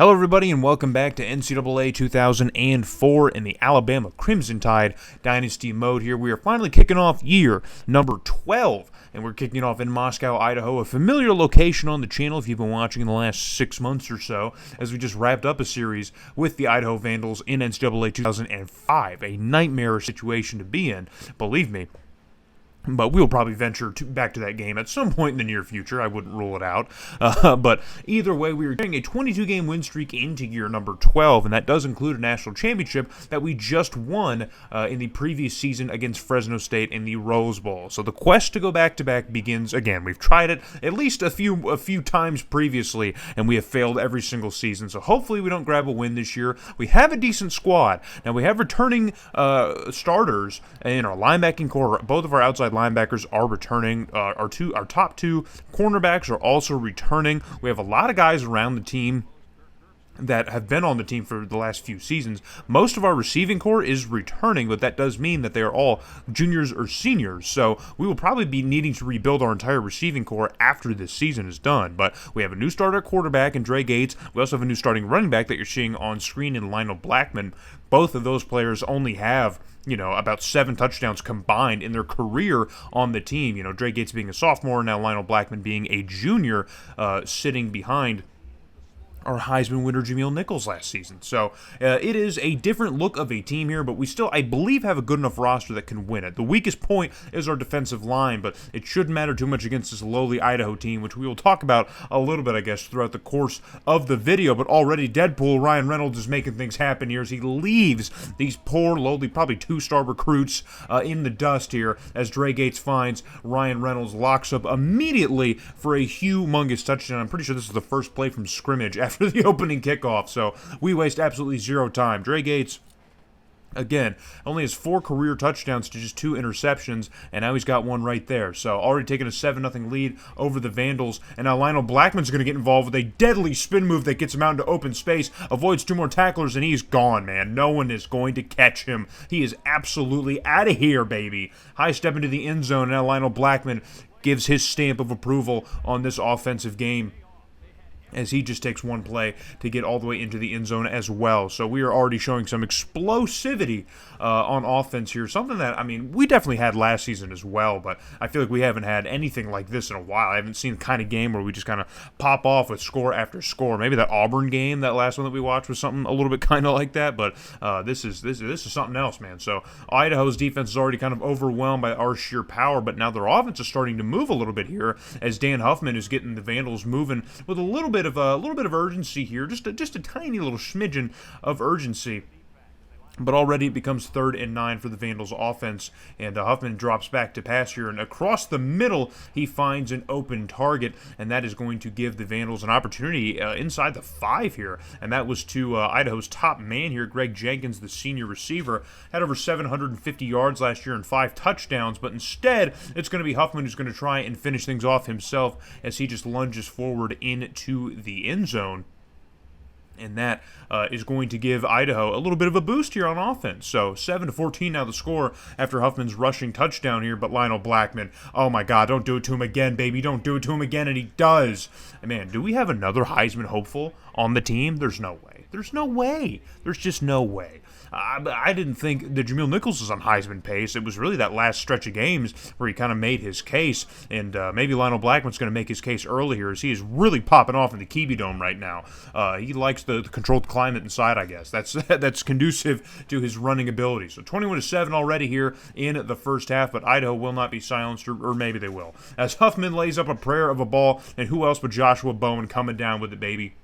Hello everybody and welcome back to NCAA 2004 in the Alabama Crimson Tide Dynasty mode here. We are finally kicking off year number 12, and we're kicking it off in Moscow, Idaho, a familiar location on the channel if you've been watching in the last 6 months or so, as we just wrapped up a series with the Idaho Vandals in NCAA 2005. A nightmare situation to be in, believe me. But we'll probably venture back to that game at some point in the near future. I wouldn't rule it out. But either way, we were getting a 22-game win streak into year number 12, and that does include a national championship that we just won in the previous season against Fresno State in the Rose Bowl. So the quest to go back-to-back begins again. We've tried it at least a few times previously, and we have failed every single season. So hopefully we don't grab a win this year. We have a decent squad. Now, we have returning starters in our linebacking core. Both of our outside linebackers are returning. Our top two cornerbacks are also returning. We have a lot of guys around the team that have been on the team for the last few seasons. Most of our receiving core is returning, but that does mean that they are all juniors or seniors. So we will probably be needing to rebuild our entire receiving core after this season is done. But we have a new starter quarterback in Dre Gates. We also have a new starting running back that you're seeing on screen in Lionel Blackman. Both of those players only have about 7 touchdowns combined in their career on the team. Dre Gates being a sophomore, now Lionel Blackman being a junior, sitting behind our Heisman winner Jameel Nichols last season. So it is a different look of a team here, but we still, I believe, have a good enough roster that can win it. The weakest point is our defensive line, but it shouldn't matter too much against this lowly Idaho team, which we will talk about a little bit, I guess, throughout the course of the video. But already Deadpool Ryan Reynolds is making things happen here as he leaves these poor, lowly, probably 2-star recruits in the dust here as Dre Gates finds Ryan Reynolds, locks up immediately for a humongous touchdown. I'm pretty sure this is the first play from scrimmage after the opening kickoff, so we waste absolutely zero time. Dre Gates, again, only has 4 career touchdowns to just 2 interceptions, and now he's got one right there. So already taking a 7-0 lead over the Vandals, and now Lionel Blackman's going to get involved with a deadly spin move that gets him out into open space, avoids 2 more tacklers, and he's gone, man. No one is going to catch him. He is absolutely out of here, baby. High step into the end zone, and now Lionel Blackman gives his stamp of approval on this offensive game, as he just takes one play to get all the way into the end zone as well. So we are already showing some explosivity on offense here, something that, we definitely had last season as well, but I feel like we haven't had anything like this in a while. I haven't seen the kind of game where we just kind of pop off with score after score. Maybe that Auburn game, that last one that we watched, was something a little bit kind of like that, but this is something else, man. So Idaho's defense is already kind of overwhelmed by our sheer power, but now their offense is starting to move a little bit here as Dan Huffman is getting the Vandals moving with a little bit of urgency here, just a tiny little smidgen of urgency. But already it becomes 3rd and 9 for the Vandals offense, and Huffman drops back to pass here, and across the middle he finds an open target, and that is going to give the Vandals an opportunity inside the 5 here, and that was to Idaho's top man here, Greg Jenkins, the senior receiver. Had over 750 yards last year and 5 touchdowns, but instead it's going to be Huffman who's going to try and finish things off himself as he just lunges forward into the end zone. And that is going to give Idaho a little bit of a boost here on offense. So 7-14 now the score after Huffman's rushing touchdown here. But Lionel Blackman, oh my God, don't do it to him again, baby. Don't do it to him again. And he does. And man, do we have another Heisman hopeful on the team? There's no way. There's no way. There's just no way. I didn't think that Jameel Nichols was on Heisman pace. It was really that last stretch of games where he kind of made his case, and maybe Lionel Blackman's going to make his case early here as he is really popping off in the Kiwi Dome right now. He likes the controlled climate inside, I guess. That's conducive to his running ability. So 21-7 already here in the first half, but Idaho will not be silenced, or maybe they will. As Huffman lays up a prayer of a ball, and who else but Joshua Bowen coming down with it, baby.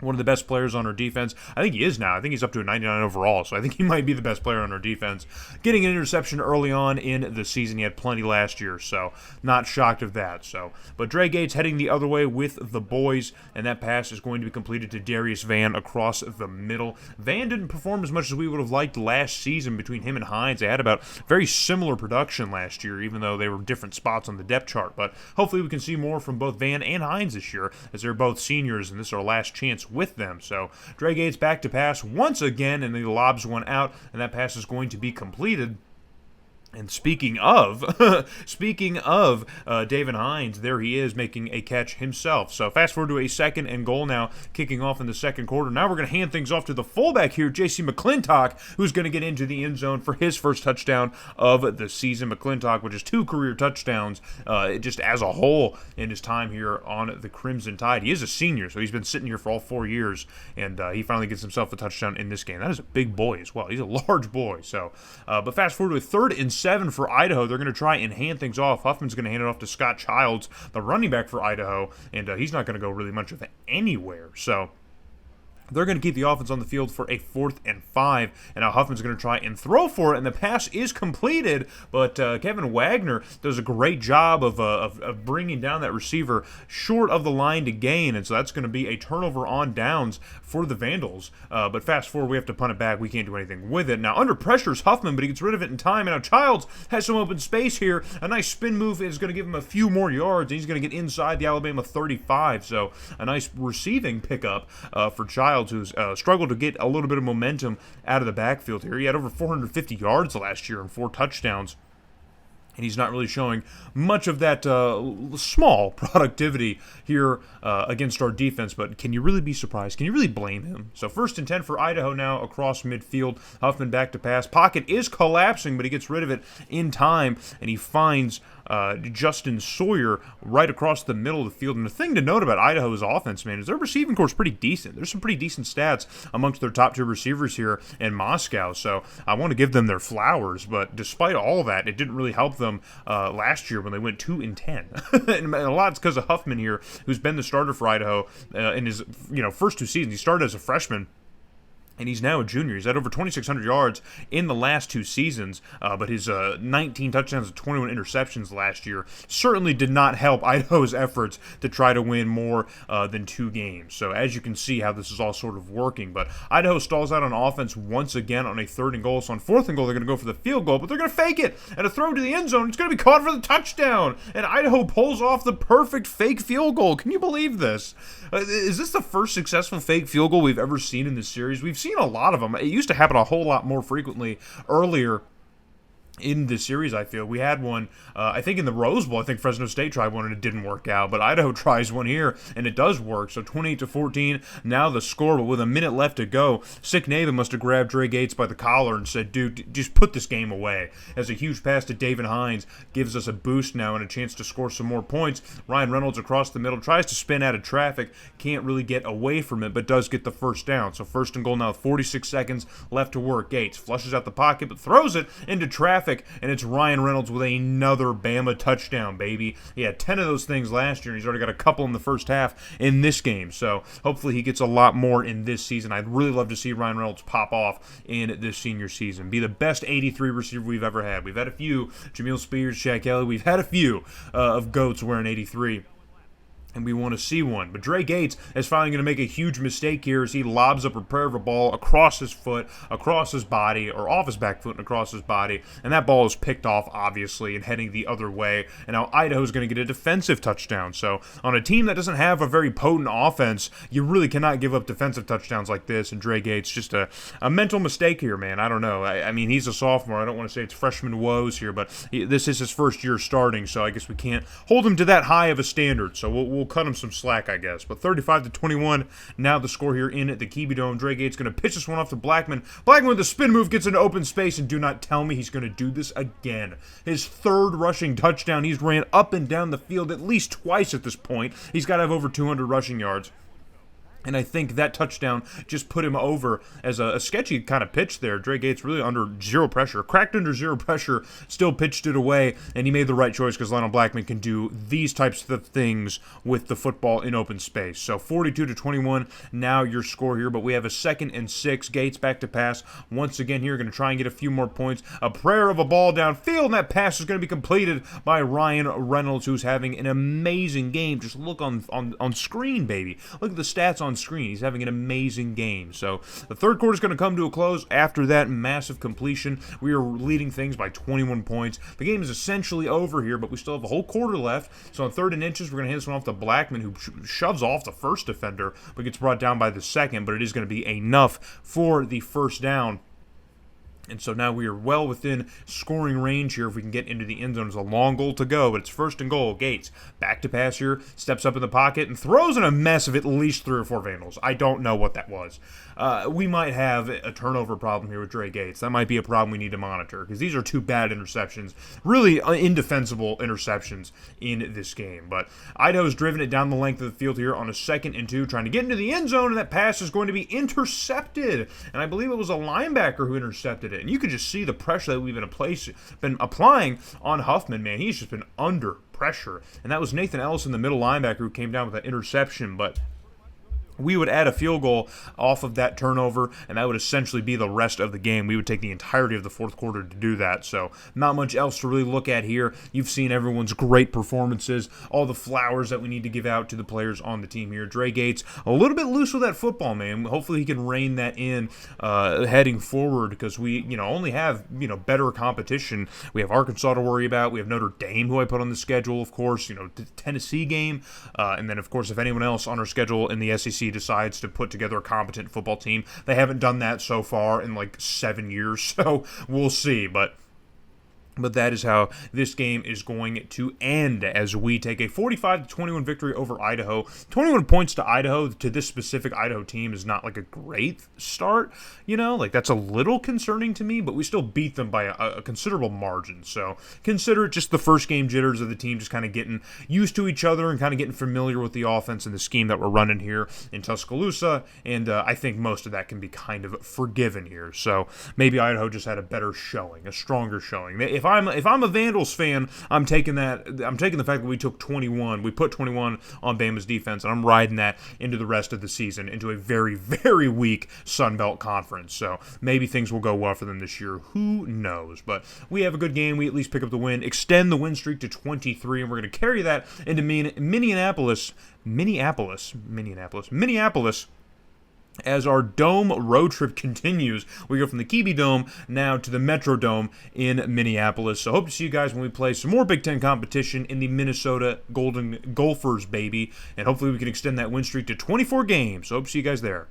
One of the best players on our defense. I think he is now. I think he's up to a 99 overall, so I think he might be the best player on our defense. Getting an interception early on in the season. He had plenty last year, so not shocked of that. But Dre Gates heading the other way with the boys, and that pass is going to be completed to Darius Van across the middle. Van didn't perform as much as we would have liked last season between him and Hines. They had about very similar production last year, even though they were different spots on the depth chart. But hopefully we can see more from both Van and Hines this year, as they're both seniors, and this is our last chance with them. So Dre Gates back to pass once again, and he lobs one out, and that pass is going to be completed. And speaking of, speaking of David Hines, there he is making a catch himself. So fast forward to a 2nd and goal now, kicking off in the second quarter. Now we're going to hand things off to the fullback here, J.C. McClintock, who's going to get into the end zone for his first touchdown of the season. McClintock, which is 2 career touchdowns just as a whole in his time here on the Crimson Tide. He is a senior, so he's been sitting here for all 4 years, and he finally gets himself a touchdown in this game. That is a big boy as well. He's a large boy. So, but fast forward to a 3rd and 7 for Idaho. They're going to try and hand things off. Huffman's going to hand it off to Scott Childs, the running back for Idaho, and he's not going to go really much of anywhere. So they're going to keep the offense on the field for a 4th and 5, and now Huffman's going to try and throw for it, and the pass is completed, but Kevin Wagner does a great job of bringing down that receiver short of the line to gain, and so that's going to be a turnover on downs for the Vandals. But fast forward, we have to punt it back. We can't do anything with it. Now, under pressure is Huffman, but he gets rid of it in time, and now Childs has some open space here. A nice spin move is going to give him a few more yards, and he's going to get inside the Alabama 35, so a nice receiving pickup for Childs, who's struggled to get a little bit of momentum out of the backfield here. He had over 450 yards last year and 4 touchdowns. And he's not really showing much of that small productivity here against our defense. But can you really be surprised? Can you really blame him? So 1st and 10 for Idaho now across midfield. Huffman back to pass. Pocket is collapsing, but he gets rid of it in time. And he finds Justin Sawyer right across the middle of the field. And the thing to note about Idaho's offense, man, is their receiving core is pretty decent. There's some pretty decent stats amongst their top 2 receivers here in Moscow. So I want to give them their flowers. But despite all that, it didn't really help them last year when they went 2 and 10. And a lot is because of Huffman here, who's been the starter for Idaho in his first 2 seasons. He started as a freshman, and he's now a junior. He's had over 2,600 yards in the last 2 seasons, but his 19 touchdowns and 21 interceptions last year certainly did not help Idaho's efforts to try to win more than 2 games. So as you can see how this is all sort of working, but Idaho stalls out on offense once again on a 3rd and goal. So on 4th and goal, they're going to go for the field goal, but they're going to fake it, and a throw to the end zone. It's going to be caught for the touchdown, and Idaho pulls off the perfect fake field goal. Can you believe this? Is this the first successful fake field goal we've ever seen in this series? We've seen a lot of them. It used to happen a whole lot more frequently earlier in this series. I feel we had one I think in the Rose Bowl. I think Fresno State tried one and it didn't work out, but Idaho tries one here and it does work. So 28-14 now the score, but with a minute left to go, Sick Nathan must have grabbed Dre Gates by the collar and said, dude, just put this game away. As a huge pass to David Hines gives us a boost now and a chance to score some more points. Ryan Reynolds across the middle tries to spin out of traffic, can't really get away from it, but does get the first down. So 1st and goal now, 46 seconds left to work. Gates flushes out the pocket but throws it into traffic, and it's Ryan Reynolds with another Bama touchdown, baby. He had 10 of those things last year, and he's already got a couple in the first half in this game. So hopefully he gets a lot more in this season. I'd really love to see Ryan Reynolds pop off in this senior season. Be the best 83 receiver we've ever had. We've had a few. Jameel Spears, Shaq Kelly. We've had a few of GOATs wearing 83. And we want to see one. But Dre Gates is finally going to make a huge mistake here as he lobs up a prayer of a ball across his foot, across his body, or off his back foot and across his body. And that ball is picked off, obviously, and heading the other way. And now Idaho's going to get a defensive touchdown. So on a team that doesn't have a very potent offense, you really cannot give up defensive touchdowns like this. And Dre Gates, just a mental mistake here, man. I don't know. I mean, he's a sophomore. I don't want to say it's freshman woes here, but this is his first year starting, so I guess we can't hold him to that high of a standard. So we'll cut him some slack, I guess. But 35-21, now the score here in the Kiwi Dome. Dre Gates going to pitch this one off to Blackman. Blackman with the spin move gets into open space, and do not tell me he's going to do this again. His 3rd rushing touchdown. He's ran up and down the field at least twice at this point. He's got to have over 200 rushing yards. And I think that touchdown just put him over as a sketchy kind of pitch there. Dre Gates really under zero pressure, cracked under zero pressure, still pitched it away, and he made the right choice because Lionel Blackman can do these types of things with the football in open space. So 42-21, now your score here, but we have a 2nd and 6. Gates back to pass once again here, going to try and get a few more points. A prayer of a ball downfield, and that pass is going to be completed by Ryan Reynolds, who's having an amazing game. Just look on screen, baby. Look at the stats on screen. He's having an amazing game. So the 3rd quarter is going to come to a close. After that massive completion, we are leading things by 21 points. The game is essentially over here, but we still have a whole quarter left. So on 3rd and inches, we're going to hand this one off to Blackman, who shoves off the first defender, but gets brought down by the second, but it is going to be enough for the first down. And so now we are well within scoring range here if we can get into the end zone. It's a long goal to go, but it's 1st and goal. Gates, back to pass here, steps up in the pocket, and throws in a mess of at least 3 or 4 Vandals. I don't know what that was. We might have a turnover problem here with Dre Gates. That might be a problem we need to monitor, because these are 2 bad interceptions, really indefensible interceptions in this game. But Idaho's driven it down the length of the field here on a 2nd and 2, trying to get into the end zone, and that pass is going to be intercepted. And I believe it was a linebacker who intercepted it. And you could just see the pressure that we've been applying on Huffman, man. He's just been under pressure. And that was Nathan Ellison, the middle linebacker, who came down with that interception. But we would add a field goal off of that turnover, and that would essentially be the rest of the game. We would take the entirety of the 4th quarter to do that, so not much else to really look at here. You've seen everyone's great performances, all the flowers that we need to give out to the players on the team here. Dre Gates, a little bit loose with that football, man. Hopefully he can rein that in heading forward, because we only have better competition. We have Arkansas to worry about. We have Notre Dame, who I put on the schedule, of course, the Tennessee game, and then, of course, if anyone else on our schedule in the SEC decides to put together a competent football team. They haven't done that so far in like 7 years, so we'll see. But that is how this game is going to end, as we take a 45-21 victory over Idaho. 21 points to Idaho, to this specific Idaho team, is not like a great start. Like that's a little concerning to me, but we still beat them by a considerable margin. So consider it just the first game jitters of the team, just kind of getting used to each other and kind of getting familiar with the offense and the scheme that we're running here in Tuscaloosa. And I think most of that can be kind of forgiven here. So maybe Idaho just had a better showing, a stronger showing. If I'm a Vandals fan, I'm taking the fact that we took 21. We put 21 on Bama's defense, and I'm riding that into the rest of the season, into a very, very weak Sun Belt conference. So maybe things will go well for them this year. Who knows? But we have a good game. We at least pick up the win, extend the win streak to 23, and we're going to carry that into Minneapolis, as our Dome road trip continues. We go from the Kiwi Dome now to the Metro Dome in Minneapolis. So hope to see you guys when we play some more Big Ten competition in the Minnesota Golden Gophers, baby. And hopefully we can extend that win streak to 24 games. So hope to see you guys there.